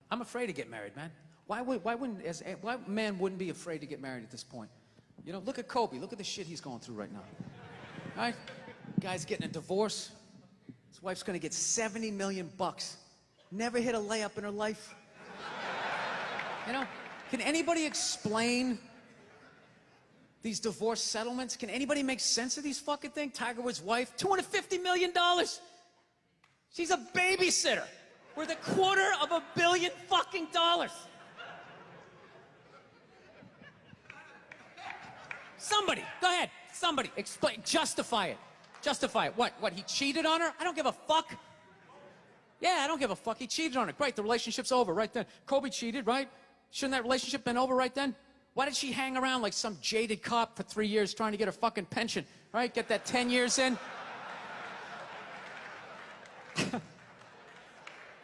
I'm afraid to get married, man. Why man wouldn't be afraid to get married at this point? You know, look at Kobe. Look at the shit he's going through right now. All right? Guy's getting a divorce. His wife's gonna get $70 million. Never hit a layup in her life. You know, can anybody explain these divorce settlements? Can anybody make sense of these fucking things? Tiger Woods' wife, $250 million. She's a babysitter worth $250 million fucking dollars. Somebody, go ahead, somebody, explain, justify it. Justify it. What, he cheated on her? I don't give a fuck. Yeah, I don't give a fuck. He cheated on her. Great, the relationship's over right then. Kobe cheated, right? Shouldn't that relationship been over right then? Why did she hang around like some jaded cop for 3 years trying to get her fucking pension? Right? Get that 10 years in?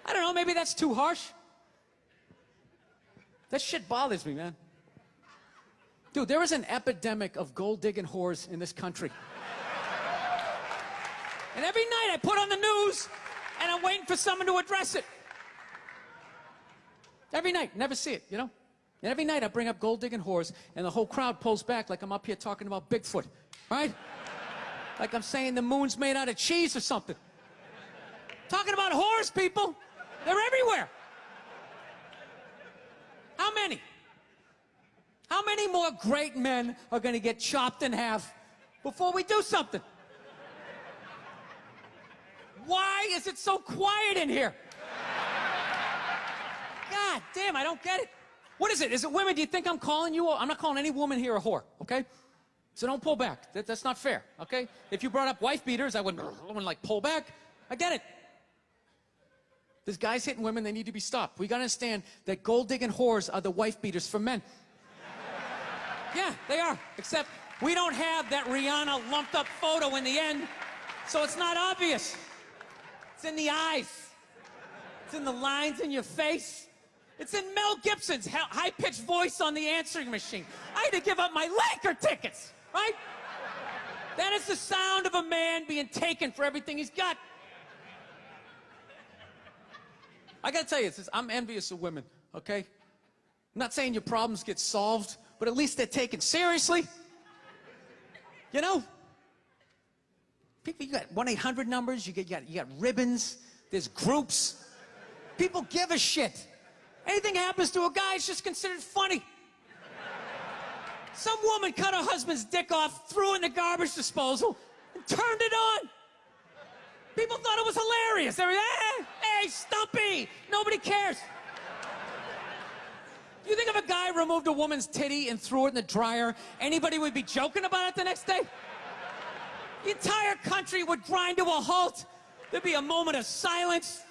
I don't know, maybe that's too harsh. That shit bothers me, man. Dude, there is an epidemic of gold-digging whores in this country. And every night I put on the news, and I'm waiting for someone to address it. Every night, never see it, you know? And every night I bring up gold-digging whores, and the whole crowd pulls back like I'm up here talking about Bigfoot, right? Like I'm saying the moon's made out of cheese or something. Talking about whores, people. They're everywhere. How many? How many more great men are going to get chopped in half before we do something? Why is it so quiet in here? God damn, I don't get it. What is it? Is it women? Do you think I'm calling you? I'm not calling any woman here a whore, okay? So don't pull back. That's not fair, okay? If you brought up wife beaters, I wouldn't like pull back. I get it. There's guys hitting women, they need to be stopped. We gotta understand that gold-digging whores are the wife beaters for men. Yeah, they are. Except we don't have that Rihanna lumped up photo in the end, so it's not obvious. It's in the eyes. It's in the lines in your face. It's in Mel Gibson's high-pitched voice on the answering machine. I had to give up my Laker tickets, right? That is the sound of a man being taken for everything he's got. I gotta tell you, I'm envious of women, okay? I'm not saying your problems get solved, but at least they're taken seriously. You know? People, you got 1-800 numbers, you got ribbons, there's groups. People give a shit. Anything happens to a guy, it's just considered funny. Some woman cut her husband's dick off, threw it in the garbage disposal, and turned it on. People thought it was hilarious. They were, hey, Stumpy! Nobody cares. You think if a guy removed a woman's titty and threw it in the dryer, anybody would be joking about it the next day? The entire country would grind to a halt. There'd be a moment of silence.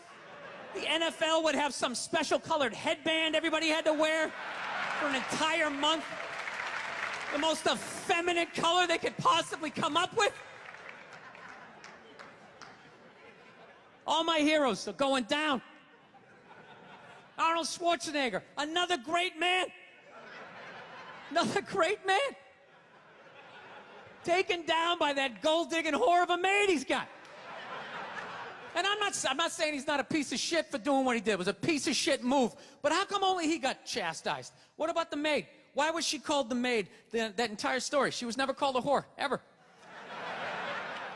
The NFL would have some special colored headband everybody had to wear for an entire month. The most effeminate color they could possibly come up with. All my heroes are going down. Arnold Schwarzenegger, another great man. Another great man. Taken down by that gold-digging whore of a maid he's got. And I'm not saying he's not a piece of shit for doing what he did. It was a piece of shit move. But how come only he got chastised? What about the maid? Why was she called the maid that entire story? She was never called a whore, ever.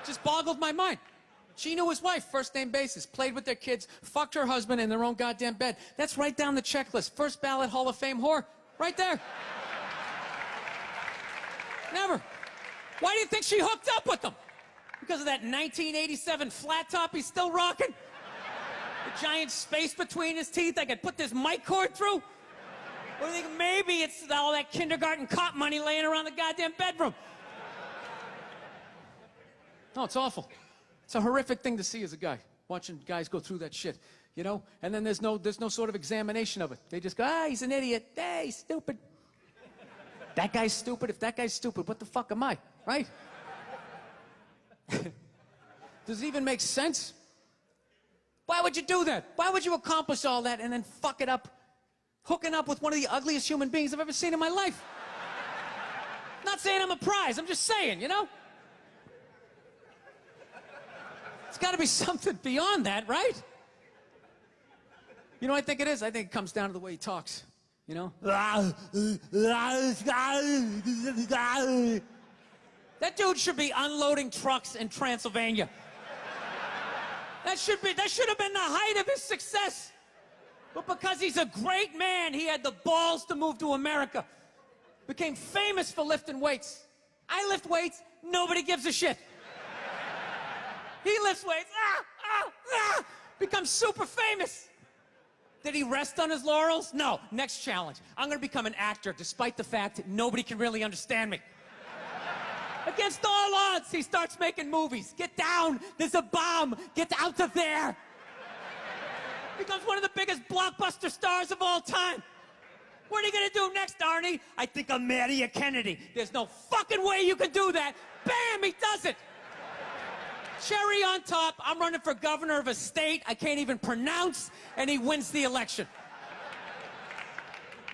Just boggled my mind. She knew his wife, first name basis, played with their kids, fucked her husband in their own goddamn bed. That's right down the checklist. First ballot Hall of Fame whore. Right there. Never. Why do you think she hooked up with him? Because of that 1987 flat top he's still rocking? The giant space between his teeth I could put this mic cord through? Or do you think maybe it's all that kindergarten cop money laying around the goddamn bedroom? No, it's awful. It's a horrific thing to see as a guy, watching guys go through that shit, you know? And then there's no sort of examination of it. They just go, he's an idiot. Hey, he's stupid. That guy's stupid. If that guy's stupid, what the fuck am I, right? Does it even make sense? Why would you do that? Why would you accomplish all that and then fuck it up, hooking up with one of the ugliest human beings I've ever seen in my life? Not saying I'm a prize, I'm just saying, you know? It's got to be something beyond that, right? You know what I think it is? I think it comes down to the way he talks, you know? That dude should be unloading trucks in Transylvania. That should have been the height of his success. But because he's a great man, he had the balls to move to America. Became famous for lifting weights. I lift weights, nobody gives a shit. He lifts weights, becomes super famous. Did he rest on his laurels? No. Next challenge. I'm gonna become an actor despite the fact that nobody can really understand me. Against all odds, he starts making movies. Get down, there's a bomb, get out of there. Becomes one of the biggest blockbuster stars of all time. What are you gonna do next, Arnie? I think I'll marry a Kennedy. There's no fucking way you can do that. Bam, he does it. Cherry on top, I'm running for governor of a state I can't even pronounce, and he wins the election.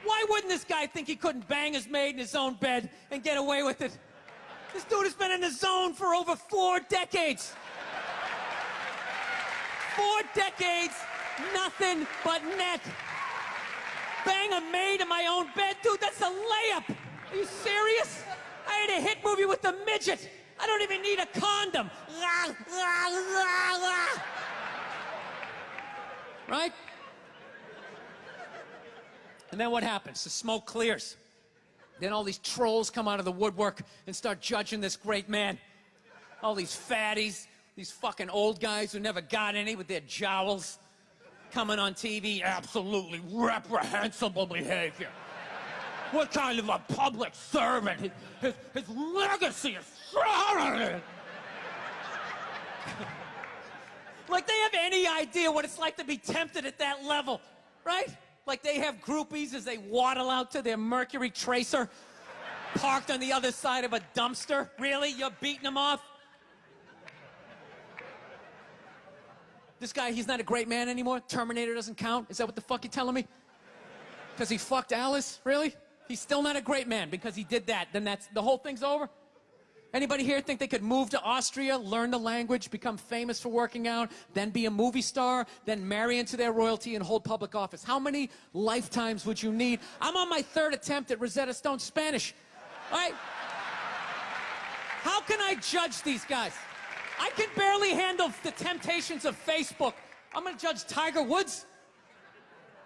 Why wouldn't this guy think he couldn't bang his maid in his own bed and get away with it? This dude has been in the zone for over 4 decades. 4 decades, nothing but net. Bang a maid in my own bed? Dude, that's a layup. Are you serious? I had a hit movie with a midget. I don't even need a condom. Right? And then what happens? The smoke clears. Then all these trolls come out of the woodwork and start judging this great man. All these fatties, these fucking old guys who never got any with their jowls, coming on TV, absolutely reprehensible behavior. What kind of a public servant? His legacy is like they have any idea what it's like to be tempted at that level, right? Like they have groupies as they waddle out to their Mercury Tracer parked on the other side of a dumpster. Really? You're beating them off? This guy, he's not a great man anymore? Terminator doesn't count? Is that what the fuck you're telling me? Because he fucked Alice? Really? He's still not a great man because he did that. Then that's the whole thing's over? Anybody here think they could move to Austria, learn the language, become famous for working out, then be a movie star, then marry into their royalty and hold public office? How many lifetimes would you need? I'm on my 3rd attempt at Rosetta Stone Spanish. All right? How can I judge these guys? I can barely handle the temptations of Facebook. I'm gonna judge Tiger Woods?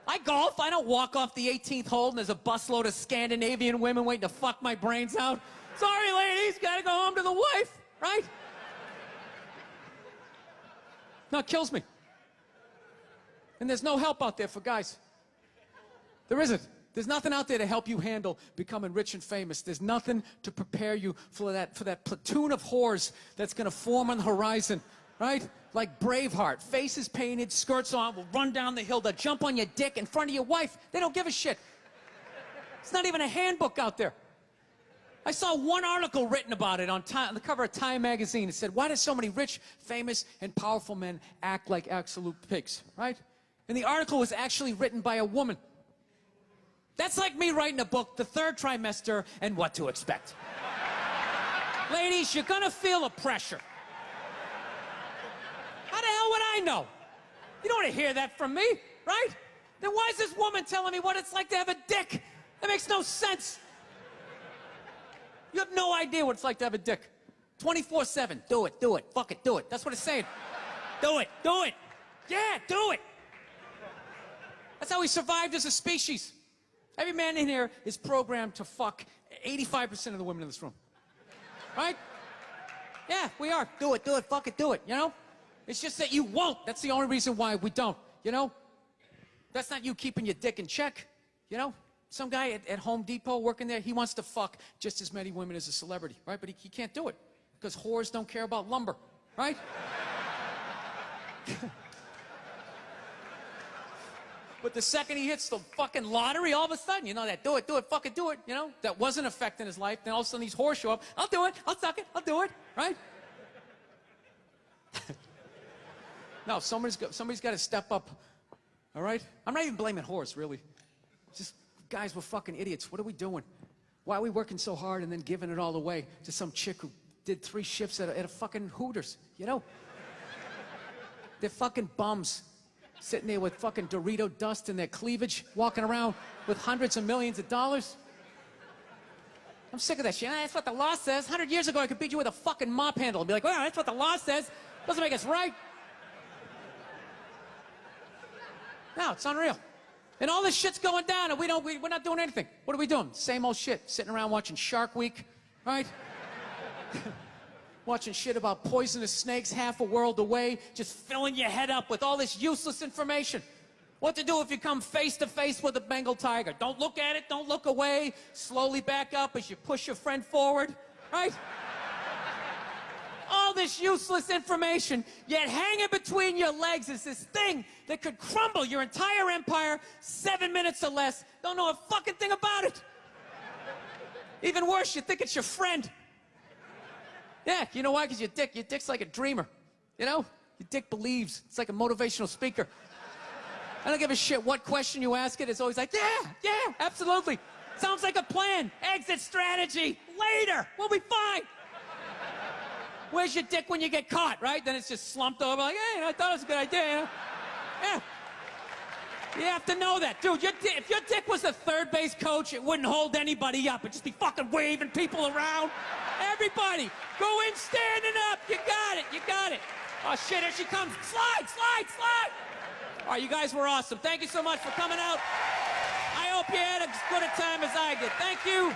I golf. I don't walk off the 18th hole and there's a busload of Scandinavian women waiting to fuck my brains out. Sorry, ladies, gotta go home to the wife, right? No, it kills me. And there's no help out there for guys. There isn't. There's nothing out there to help you handle becoming rich and famous. There's nothing to prepare you for that platoon of whores that's gonna form on the horizon, right? Like Braveheart, faces painted, skirts on, will run down the hill, they'll jump on your dick in front of your wife. They don't give a shit. It's not even a handbook out there. I saw one article written about it on the cover of Time magazine. It said, why do so many rich, famous, and powerful men act like absolute pigs, right? And the article was actually written by a woman. That's like me writing a book, The Third Trimester, and What to Expect. Ladies, you're gonna feel a pressure. How the hell would I know? You don't want to hear that from me, right? Then why is this woman telling me what it's like to have a dick? That makes no sense. You have no idea what it's like to have a dick. 24/7, do it, fuck it, do it. That's what it's saying. Do it. Yeah, do it. That's how we survived as a species. Every man in here is programmed to fuck 85% of the women in this room. Right? Yeah, we are. Do it, fuck it, do it, you know? It's just that you won't. That's the only reason why we don't, you know? That's not you keeping your dick in check, you know? Some guy at Home Depot working there, he wants to fuck just as many women as a celebrity, right? But he can't do it because whores don't care about lumber, right? But the second he hits the fucking lottery, all of a sudden, you know, that do it, fucking do it, you know? That wasn't affecting his life. Then all of a sudden these whores show up. I'll do it, I'll suck it, I'll do it, right? No, somebody's got to step up, all right? I'm not even blaming whores, really. Just, guys, we're fucking idiots. What are we doing? Why are we working so hard and then giving it all away to some chick who did 3 shifts at a fucking Hooters, you know? They're fucking bums. Sitting there with fucking Dorito dust in their cleavage, walking around with hundreds of millions of dollars. I'm sick of that shit. That's what the law says. 100 years ago, I could beat you with a fucking mop handle and be like, well, that's what the law says. Doesn't make us right. No, it's unreal. And all this shit's going down, and we're not doing anything. What are we doing? Same old shit. Sitting around watching Shark Week, right? Watching shit about poisonous snakes half a world away, just filling your head up with all this useless information. What to do if you come face to face with a Bengal tiger? Don't look at it, don't look away. Slowly back up as you push your friend forward, right? All this useless information, yet hanging between your legs is this thing that could crumble your entire empire 7 minutes or less. Don't know a fucking thing about it. Even worse, you think it's your friend. Yeah, you know why? Because your dick's like a dreamer. You know? Your dick believes. It's like a motivational speaker. I don't give a shit what question you ask it. It's always like, yeah, absolutely. Sounds like a plan. Exit strategy. Later. We'll be fine. Where's your dick when you get caught, right? Then it's just slumped over like, hey, I thought it was a good idea, you know? Yeah. You have to know that. Dude, if your dick was the third base coach, it wouldn't hold anybody up. It'd just be fucking waving people around. Everybody, go in standing up. You got it. Oh, shit, here she comes. Slide. All right, you guys were awesome. Thank you so much for coming out. I hope you had as good a time as I did. Thank you.